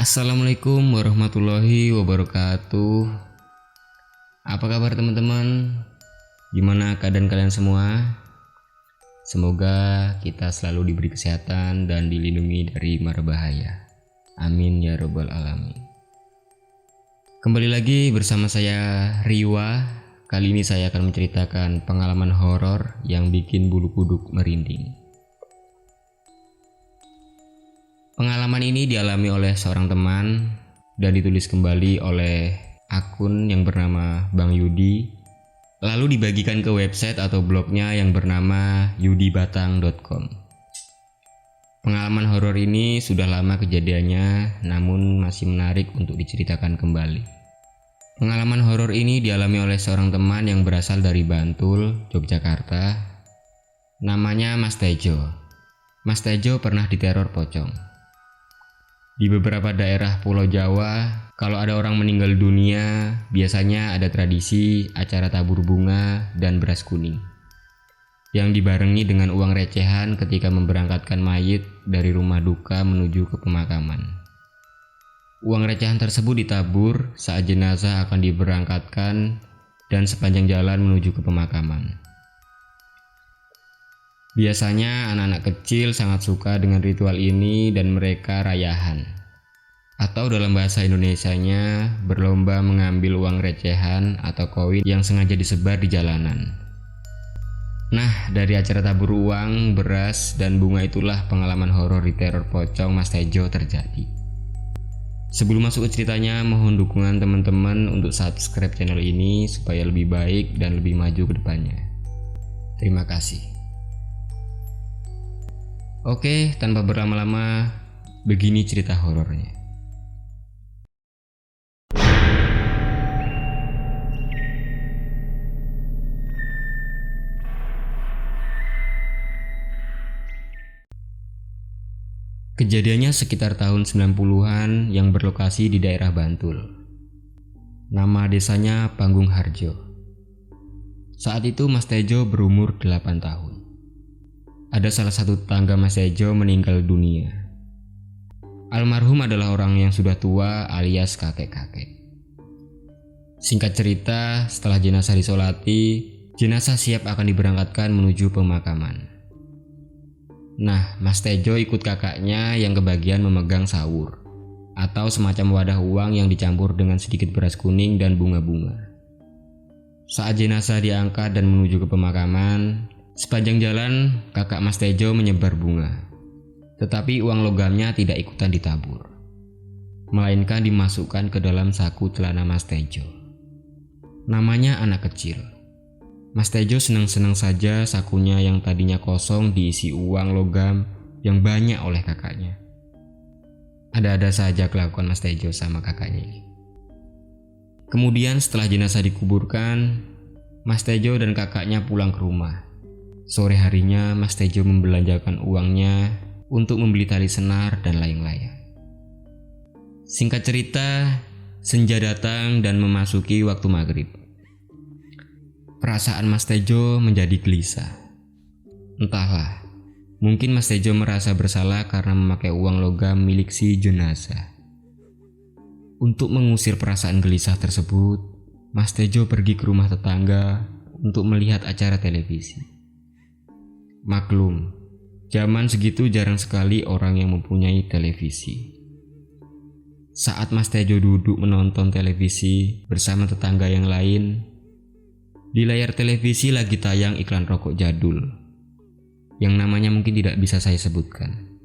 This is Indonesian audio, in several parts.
Assalamualaikum warahmatullahi wabarakatuh. Apa kabar teman-teman? Gimana keadaan kalian semua? Semoga kita selalu diberi kesehatan dan dilindungi dari mara bahaya. Amin ya robbal alamin. Kembali lagi bersama saya Riwa. Kali ini saya akan menceritakan pengalaman horor yang bikin bulu kuduk merinding. Pengalaman ini dialami oleh seorang teman dan ditulis kembali oleh akun yang bernama Bang Yudi, lalu dibagikan ke website atau blognya yang bernama yudibatang.com. Pengalaman horor ini sudah lama kejadiannya, namun masih menarik untuk diceritakan kembali. Pengalaman horor ini dialami oleh seorang teman yang berasal dari Bantul, Yogyakarta. Namanya Mas Tejo. Mas Tejo pernah diteror pocong. Di beberapa daerah Pulau Jawa, kalau ada orang meninggal dunia, biasanya ada tradisi acara tabur bunga dan beras kuning yang dibarengi dengan uang recehan ketika memberangkatkan mayit dari rumah duka menuju ke pemakaman. Uang recehan tersebut ditabur saat jenazah akan diberangkatkan dan sepanjang jalan menuju ke pemakaman. Biasanya anak-anak kecil sangat suka dengan ritual ini dan mereka rayahan. Atau dalam bahasa Indonesianya, berlomba mengambil uang recehan atau koin yang sengaja disebar di jalanan. Nah, dari acara tabur uang, beras, dan bunga itulah pengalaman horor di teror pocong Mas Tejo terjadi. Sebelum masuk ke ceritanya, mohon dukungan teman-teman untuk subscribe channel ini supaya lebih baik dan lebih maju ke depannya. Terima kasih. Oke, tanpa berlama-lama, begini cerita horornya. Kejadiannya sekitar tahun 90-an yang berlokasi di daerah Bantul. Nama desanya Panggung Harjo. Saat itu Mas Tejo berumur 8 tahun. Ada salah satu tetangga Mas Tejo meninggal dunia. Almarhum adalah orang yang sudah tua alias kakek-kakek. Singkat cerita, setelah jenazah disolati, jenazah siap akan diberangkatkan menuju pemakaman. Nah, Mas Tejo ikut kakaknya yang kebagian memegang sawur, atau semacam wadah uang yang dicampur dengan sedikit beras kuning dan bunga-bunga. Saat jenazah diangkat dan menuju ke pemakaman, sepanjang jalan, kakak Mas Tejo menyebar bunga. Tetapi uang logamnya tidak ikutan ditabur, melainkan dimasukkan ke dalam saku celana Mas Tejo. Namanya anak kecil. Mas Tejo senang-senang saja sakunya yang tadinya kosong diisi uang logam yang banyak oleh kakaknya. Ada-ada saja kelakuan Mas Tejo sama kakaknya ini. Kemudian setelah jenazah dikuburkan, Mas Tejo dan kakaknya pulang ke rumah. Sore harinya Mas Tejo membelanjakan uangnya untuk membeli tali senar dan layang-layang. Singkat cerita, senja datang dan memasuki waktu maghrib. Perasaan Mas Tejo menjadi gelisah. Entahlah, mungkin Mas Tejo merasa bersalah karena memakai uang logam milik si jenazah. Untuk mengusir perasaan gelisah tersebut, Mas Tejo pergi ke rumah tetangga untuk melihat acara televisi. Maklum, zaman segitu jarang sekali orang yang mempunyai televisi. Saat Mas Tejo duduk menonton televisi bersama tetangga yang lain, di layar televisi lagi tayang iklan rokok jadul, yang namanya mungkin tidak bisa saya sebutkan.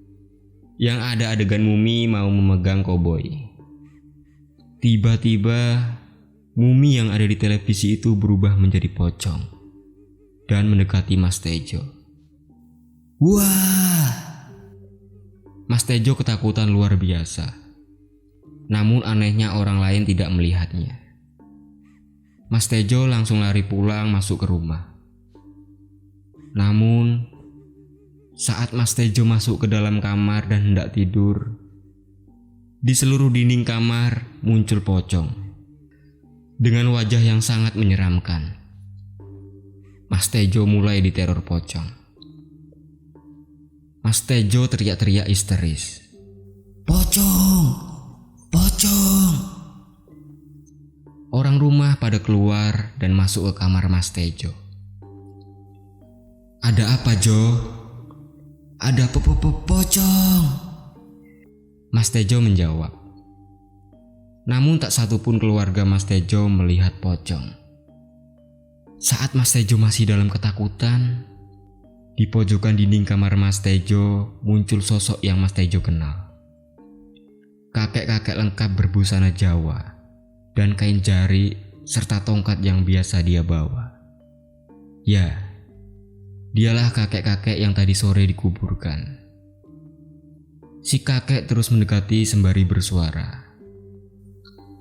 Yang ada adegan mumi mau memegang koboi. Tiba-tiba, mumi yang ada di televisi itu berubah menjadi pocong dan mendekati Mas Tejo. Wah! Mas Tejo ketakutan luar biasa. Namun anehnya orang lain tidak melihatnya. Mas Tejo langsung lari pulang masuk ke rumah. Namun, saat Mas Tejo masuk ke dalam kamar dan hendak tidur, di seluruh dinding kamar muncul pocong dengan wajah yang sangat menyeramkan. Mas Tejo mulai diteror pocong. Mas Tejo teriak-teriak histeris. Pocong! "Pocong!" Orang rumah pada keluar dan masuk ke kamar Mas Tejo. "Ada apa, Jo?" "Ada pocong." Mas Tejo menjawab. Namun tak satu pun keluarga Mas Tejo melihat pocong. Saat Mas Tejo masih dalam ketakutan, di pojokan dinding kamar Mas Tejo muncul sosok yang Mas Tejo kenal. Kakek-kakek lengkap berbusana Jawa dan kain jari serta tongkat yang biasa dia bawa. Ya, dialah kakek-kakek yang tadi sore dikuburkan. Si kakek terus mendekati sembari bersuara,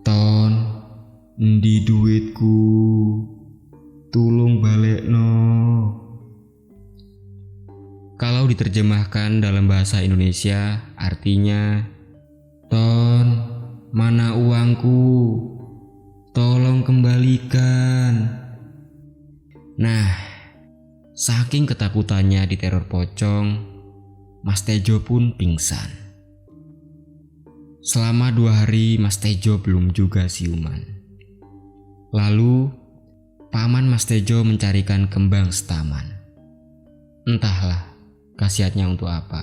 "Ton, endi duitku? Tulung balekno." Kalau diterjemahkan dalam bahasa Indonesia artinya, "Ton, mana uangku? Tolong kembalikan." Nah, saking ketakutannya diteror pocong, Mas Tejo pun pingsan. Selama 2 hari Mas Tejo belum juga siuman. Lalu paman Mas Tejo mencarikan kembang setaman. Entahlah khasiatnya untuk apa.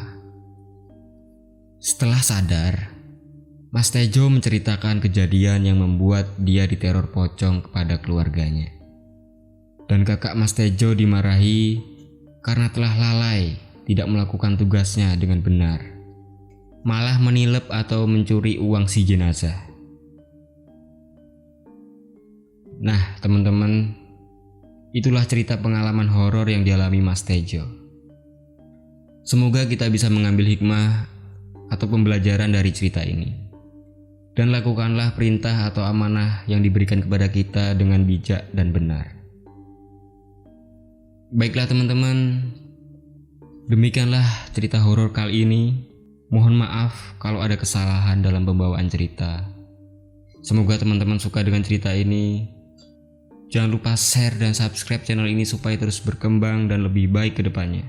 Setelah sadar, Mas Tejo menceritakan kejadian yang membuat dia diteror pocong kepada keluarganya. Dan kakak Mas Tejo dimarahi karena telah lalai tidak melakukan tugasnya dengan benar, malah menilep atau mencuri uang si jenazah. Nah teman-teman, itulah cerita pengalaman horor yang dialami Mas Tejo. Semoga kita bisa mengambil hikmah atau pembelajaran dari cerita ini. Dan lakukanlah perintah atau amanah yang diberikan kepada kita dengan bijak dan benar. Baiklah teman-teman, demikianlah cerita horor kali ini. Mohon maaf kalau ada kesalahan dalam pembawaan cerita. Semoga teman-teman suka dengan cerita ini. Jangan lupa share dan subscribe channel ini supaya terus berkembang dan lebih baik ke depannya.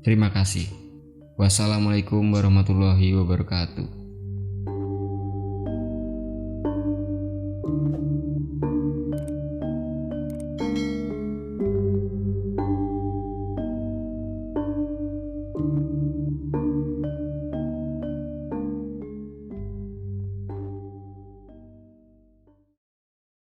Terima kasih. Wassalamualaikum warahmatullahi wabarakatuh.